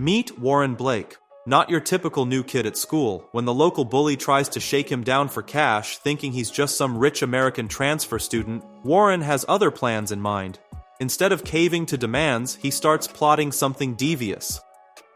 Meet Warren Blake. Not your typical new kid at school. When the local bully tries to shake him down for cash, thinking he's just some rich American transfer student, Warren has other plans in mind. Instead of caving to demands, he starts plotting something devious.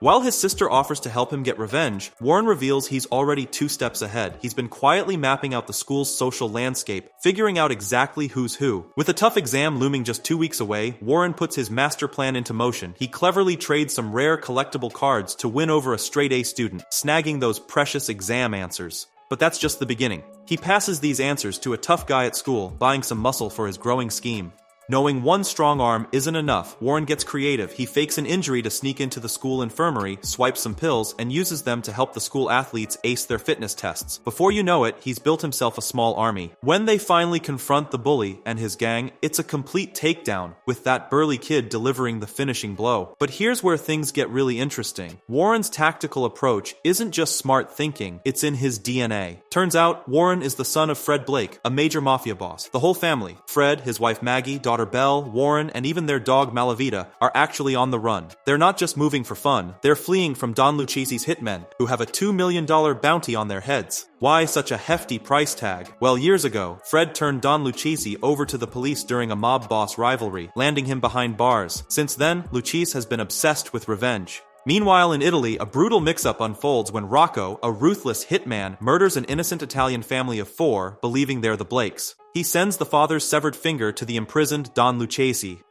While his sister offers to help him get revenge, Warren reveals he's already 2 steps ahead. He's been quietly mapping out the school's social landscape, figuring out exactly who's who. With a tough exam looming just 2 weeks away, Warren puts his master plan into motion. He cleverly trades some rare collectible cards to win over a straight-A student, snagging those precious exam answers. But that's just the beginning. He passes these answers to a tough guy at school, buying some muscle for his growing scheme. Knowing one strong arm isn't enough, Warren gets creative. He fakes an injury to sneak into the school infirmary, swipes some pills, and uses them to help the school athletes ace their fitness tests. Before you know it, he's built himself a small army. When they finally confront the bully and his gang, it's a complete takedown, with that burly kid delivering the finishing blow. But here's where things get really interesting. Warren's tactical approach isn't just smart thinking, it's in his DNA. Turns out, Warren is the son of Fred Blake, a major mafia boss. The whole family, Fred, his wife Maggie, daughter Belle, Warren, and even their dog Malavita, are actually on the run. They're not just moving for fun, they're fleeing from Don Lucchese's hitmen, who have a $2 million bounty on their heads. Why such a hefty price tag? Well, years ago, Fred turned Don Lucchese over to the police during a mob boss rivalry, landing him behind bars. Since then, Lucchese has been obsessed with revenge. Meanwhile, in Italy, a brutal mix-up unfolds when Rocco, a ruthless hitman, murders an innocent Italian family of 4, believing they're the Blakes. He sends the father's severed finger to the imprisoned Don Lucchese.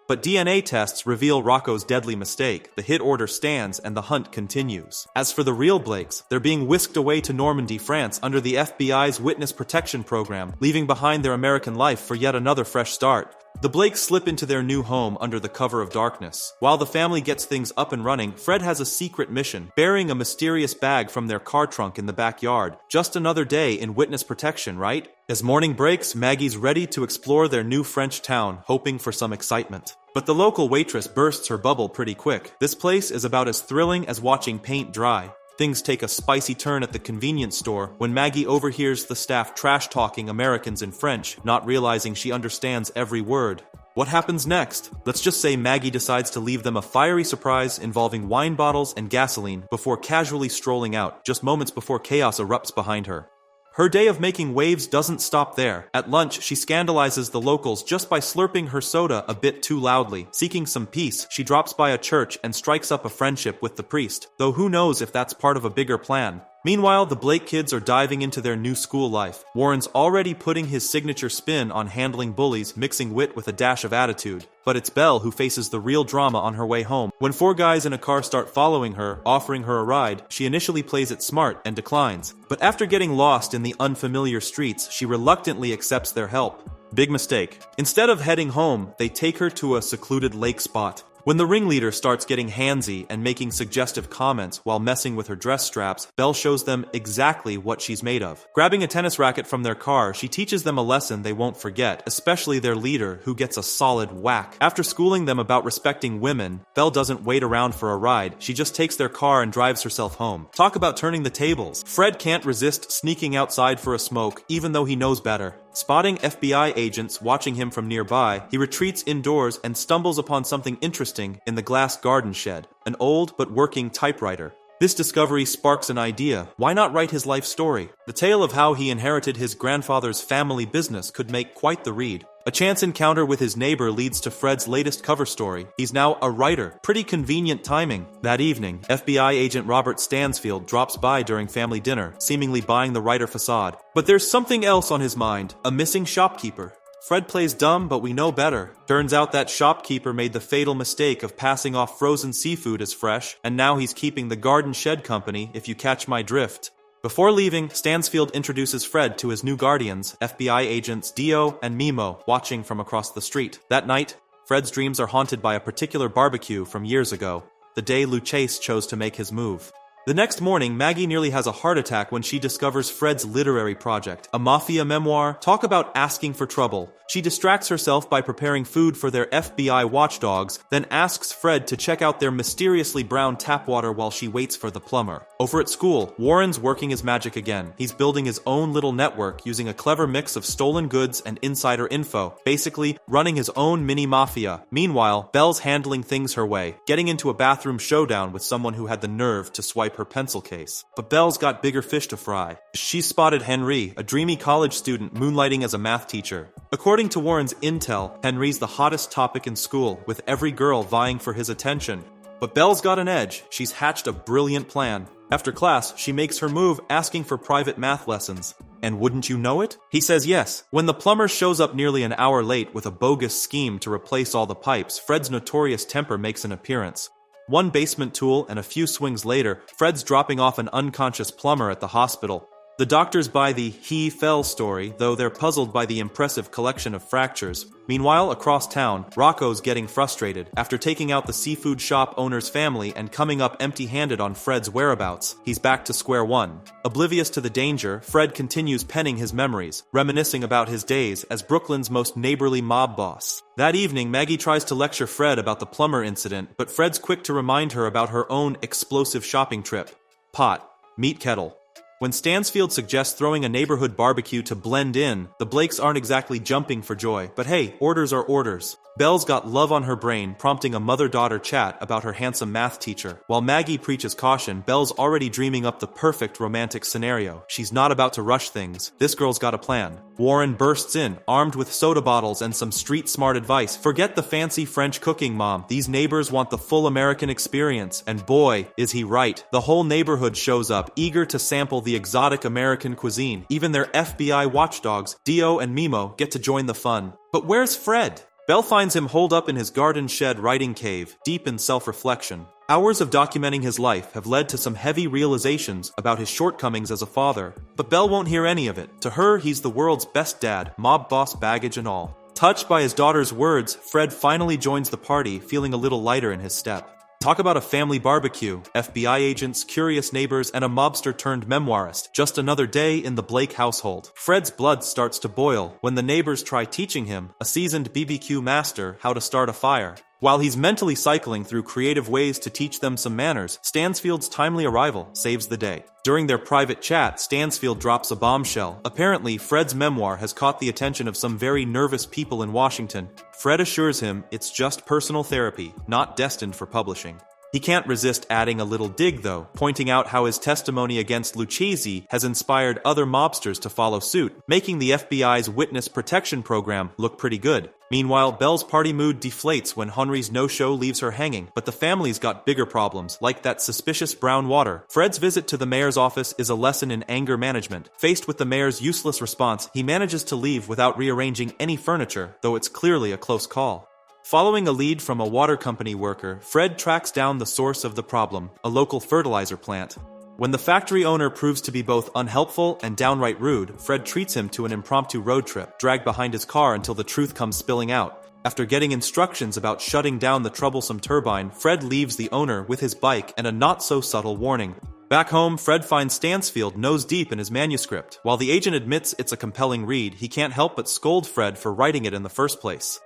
But DNA tests reveal Rocco's deadly mistake. The hit order stands and the hunt continues. As for the real Blakes, they're being whisked away to Normandy, France under the FBI's witness protection program, leaving behind their American life for yet another fresh start. The Blakes slip into their new home under the cover of darkness. While the family gets things up and running, Fred has a secret mission, bearing a mysterious bag from their car trunk in the backyard. Just another day in witness protection, right? As morning breaks, Maggie's ready to explore their new French town, hoping for some excitement. But the local waitress bursts her bubble pretty quick. This place is about as thrilling as watching paint dry. Things take a spicy turn at the convenience store when Maggie overhears the staff trash-talking Americans in French, not realizing she understands every word. What happens next? Let's just say Maggie decides to leave them a fiery surprise involving wine bottles and gasoline before casually strolling out, just moments before chaos erupts behind her. Her day of making waves doesn't stop there. At lunch, she scandalizes the locals just by slurping her soda a bit too loudly. Seeking some peace, she drops by a church and strikes up a friendship with the priest, though who knows if that's part of a bigger plan. Meanwhile, the Blake kids are diving into their new school life. Warren's already putting his signature spin on handling bullies, mixing wit with a dash of attitude. But it's Belle who faces the real drama on her way home. When 4 guys in a car start following her, offering her a ride, she initially plays it smart and declines. But after getting lost in the unfamiliar streets, she reluctantly accepts their help. Big mistake. Instead of heading home, they take her to a secluded lake spot. When the ringleader starts getting handsy and making suggestive comments while messing with her dress straps, Belle shows them exactly what she's made of. Grabbing a tennis racket from their car, she teaches them a lesson they won't forget, especially their leader, who gets a solid whack. After schooling them about respecting women, Belle doesn't wait around for a ride. She just takes their car and drives herself home. Talk about turning the tables. Fred can't resist sneaking outside for a smoke, even though he knows better. Spotting FBI agents watching him from nearby, he retreats indoors and stumbles upon something interesting in the glass garden shed, an old but working typewriter. This discovery sparks an idea. Why not write his life story? The tale of how he inherited his grandfather's family business could make quite the read. A chance encounter with his neighbor leads to Fred's latest cover story. He's now a writer. Pretty convenient timing. That evening, FBI agent Robert Stansfield drops by during family dinner, seemingly buying the writer facade. But there's something else on his mind, a missing shopkeeper. Fred plays dumb, but we know better. Turns out that shopkeeper made the fatal mistake of passing off frozen seafood as fresh, and now he's keeping the garden shed company, if you catch my drift. Before leaving, Stansfield introduces Fred to his new guardians, FBI agents Dio and Mimo, watching from across the street. That night, Fred's dreams are haunted by a particular barbecue from years ago, the day Lucchese chose to make his move. The next morning, Maggie nearly has a heart attack when she discovers Fred's literary project, a Mafia memoir. Talk about asking for trouble. She distracts herself by preparing food for their FBI watchdogs, then asks Fred to check out their mysteriously brown tap water while she waits for the plumber. Over at school, Warren's working his magic again. He's building his own little network using a clever mix of stolen goods and insider info, basically running his own mini mafia. Meanwhile, Belle's handling things her way, getting into a bathroom showdown with someone who had the nerve to swipe her pencil case. But Belle's got bigger fish to fry. She spotted Henry, a dreamy college student moonlighting as a math teacher. According to Warren's intel, Henry's the hottest topic in school, with every girl vying for his attention. But Belle's got an edge. She's hatched a brilliant plan. After class, she makes her move, asking for private math lessons. And wouldn't you know it? He says yes. When the plumber shows up nearly an hour late with a bogus scheme to replace all the pipes, Fred's notorious temper makes an appearance. One basement tool and a few swings later, Fred's dropping off an unconscious plumber at the hospital. The doctors buy the "he fell" story, though they're puzzled by the impressive collection of fractures. Meanwhile, across town, Rocco's getting frustrated. After taking out the seafood shop owner's family and coming up empty-handed on Fred's whereabouts, he's back to square one. Oblivious to the danger, Fred continues penning his memories, reminiscing about his days as Brooklyn's most neighborly mob boss. That evening, Maggie tries to lecture Fred about the plumber incident, but Fred's quick to remind her about her own explosive shopping trip. Pot. Meat kettle. When Stansfield suggests throwing a neighborhood barbecue to blend in, the Blakes aren't exactly jumping for joy. But hey, orders are orders. Belle's got love on her brain, prompting a mother-daughter chat about her handsome math teacher. While Maggie preaches caution, Belle's already dreaming up the perfect romantic scenario. She's not about to rush things. This girl's got a plan. Warren bursts in, armed with soda bottles and some street-smart advice. Forget the fancy French cooking, Mom. These neighbors want the full American experience. And boy, is he right. The whole neighborhood shows up, eager to sample the exotic American cuisine. Even their FBI watchdogs, Dio and Mimo, get to join the fun. But where's Fred? Belle finds him holed up in his garden shed writing cave, deep in self-reflection. Hours of documenting his life have led to some heavy realizations about his shortcomings as a father, but Belle won't hear any of it. To her, he's the world's best dad, mob boss baggage and all. Touched by his daughter's words, Fred finally joins the party, feeling a little lighter in his step. Talk about a family barbecue, FBI agents, curious neighbors, and a mobster-turned-memoirist. Just another day in the Blake household. Fred's blood starts to boil when the neighbors try teaching him, a seasoned BBQ master, how to start a fire. While he's mentally cycling through creative ways to teach them some manners, Stansfield's timely arrival saves the day. During their private chat, Stansfield drops a bombshell. Apparently, Fred's memoir has caught the attention of some very nervous people in Washington. Fred assures him it's just personal therapy, not destined for publishing. He can't resist adding a little dig, though, pointing out how his testimony against Lucchese has inspired other mobsters to follow suit, making the FBI's witness protection program look pretty good. Meanwhile, Belle's party mood deflates when Henry's no-show leaves her hanging, but the family's got bigger problems, like that suspicious brown water. Fred's visit to the mayor's office is a lesson in anger management. Faced with the mayor's useless response, he manages to leave without rearranging any furniture, though it's clearly a close call. Following a lead from a water company worker, Fred tracks down the source of the problem, a local fertilizer plant. When the factory owner proves to be both unhelpful and downright rude, Fred treats him to an impromptu road trip, dragged behind his car until the truth comes spilling out. After getting instructions about shutting down the troublesome turbine, Fred leaves the owner with his bike and a not-so-subtle warning. Back home, Fred finds Stansfield nose-deep in his manuscript. While the agent admits it's a compelling read, he can't help but scold Fred for writing it in the first place.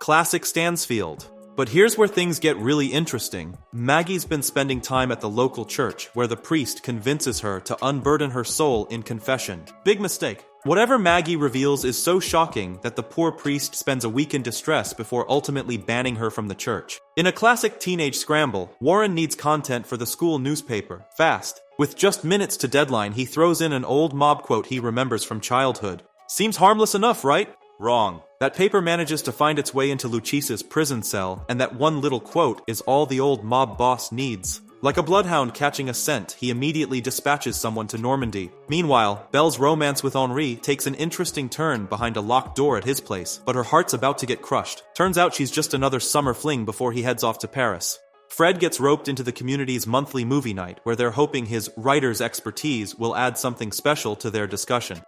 Classic Stansfield. But here's where things get really interesting. Maggie's been spending time at the local church, where the priest convinces her to unburden her soul in confession. Big mistake. Whatever Maggie reveals is so shocking that the poor priest spends a week in distress before ultimately banning her from the church. In a classic teenage scramble, Warren needs content for the school newspaper, fast. With just minutes to deadline, he throws in an old mob quote he remembers from childhood. Seems harmless enough, right? Wrong. That paper manages to find its way into Lucchese's prison cell, and that one little quote is all the old mob boss needs. Like a bloodhound catching a scent, he immediately dispatches someone to Normandy. Meanwhile, Belle's romance with Henri takes an interesting turn behind a locked door at his place, but her heart's about to get crushed. Turns out she's just another summer fling before he heads off to Paris. Fred gets roped into the community's monthly movie night, where they're hoping his writer's expertise will add something special to their discussion.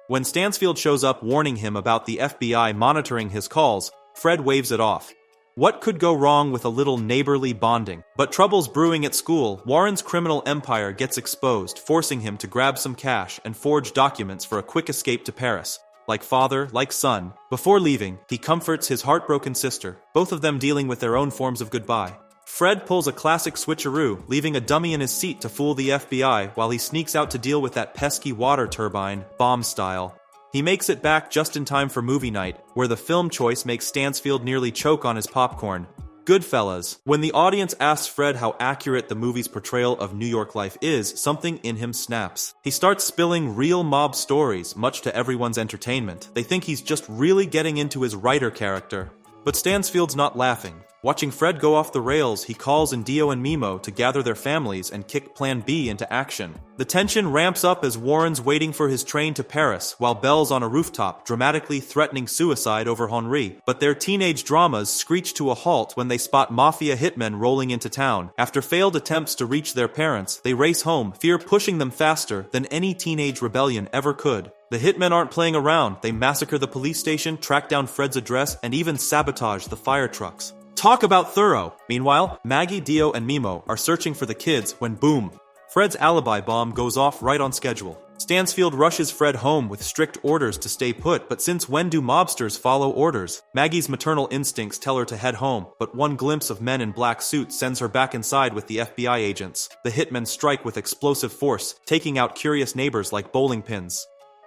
When Stansfield shows up warning him about the FBI monitoring his calls, Fred waves it off. What could go wrong with a little neighborly bonding? But trouble's brewing at school. Warren's criminal empire gets exposed, forcing him to grab some cash and forge documents for a quick escape to Paris. Like father, like son. Before leaving, he comforts his heartbroken sister, both of them dealing with their own forms of goodbye. Fred pulls a classic switcheroo, leaving a dummy in his seat to fool the FBI while he sneaks out to deal with that pesky water turbine, bomb style. He makes it back just in time for movie night, where the film choice makes Stansfield nearly choke on his popcorn. Goodfellas. When the audience asks Fred how accurate the movie's portrayal of New York life is, something in him snaps. He starts spilling real mob stories, much to everyone's entertainment. They think he's just really getting into his writer character. But Stansfield's not laughing. Watching Fred go off the rails, he calls in Dio and Mimo to gather their families and kick Plan B into action. The tension ramps up as Warren's waiting for his train to Paris, while Belle's on a rooftop, dramatically threatening suicide over Henri. But their teenage dramas screech to a halt when they spot Mafia hitmen rolling into town. After failed attempts to reach their parents, they race home, fear pushing them faster than any teenage rebellion ever could. The hitmen aren't playing around. They massacre the police station, track down Fred's address, and even sabotage the fire trucks. Talk about thorough! Meanwhile, Maggie, Dio, and Mimo are searching for the kids when boom! Fred's alibi bomb goes off right on schedule. Stansfield rushes Fred home with strict orders to stay put, but since when do mobsters follow orders? Maggie's maternal instincts tell her to head home, but one glimpse of men in black suits sends her back inside with the FBI agents. The hitmen strike with explosive force, taking out curious neighbors like bowling pins.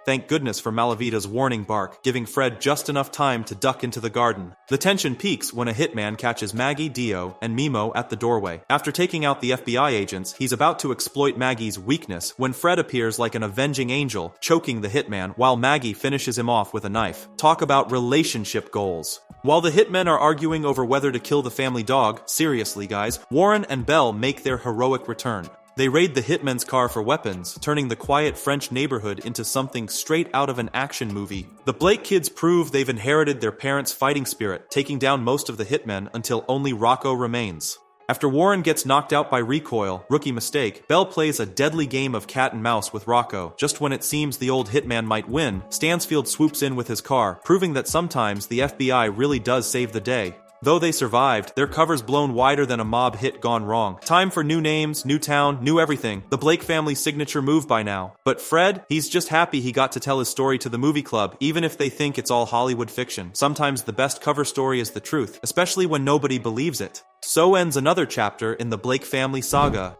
Thank goodness for Malavita's warning bark, giving Fred just enough time to duck into the garden. The tension peaks when a hitman catches Maggie, Dio, and Mimo at the doorway. After taking out the FBI agents, he's about to exploit Maggie's weakness when Fred appears like an avenging angel, choking the hitman while Maggie finishes him off with a knife. Talk about relationship goals. While the hitmen are arguing over whether to kill the family dog, seriously guys, Warren and Belle make their heroic return. They raid the hitman's car for weapons, turning the quiet French neighborhood into something straight out of an action movie. The Blake kids prove they've inherited their parents' fighting spirit, taking down most of the hitmen until only Rocco remains. After Warren gets knocked out by recoil, rookie mistake, Belle plays a deadly game of cat and mouse with Rocco. Just when it seems the old hitman might win, Stansfield swoops in with his car, proving that sometimes the FBI really does save the day. Though they survived, their cover's blown wider than a mob hit gone wrong. Time for new names, new town, new everything. The Blake family's signature move by now. But Fred, he's just happy he got to tell his story to the movie club, even if they think it's all Hollywood fiction. Sometimes the best cover story is the truth, especially when nobody believes it. So ends another chapter in the Blake family saga.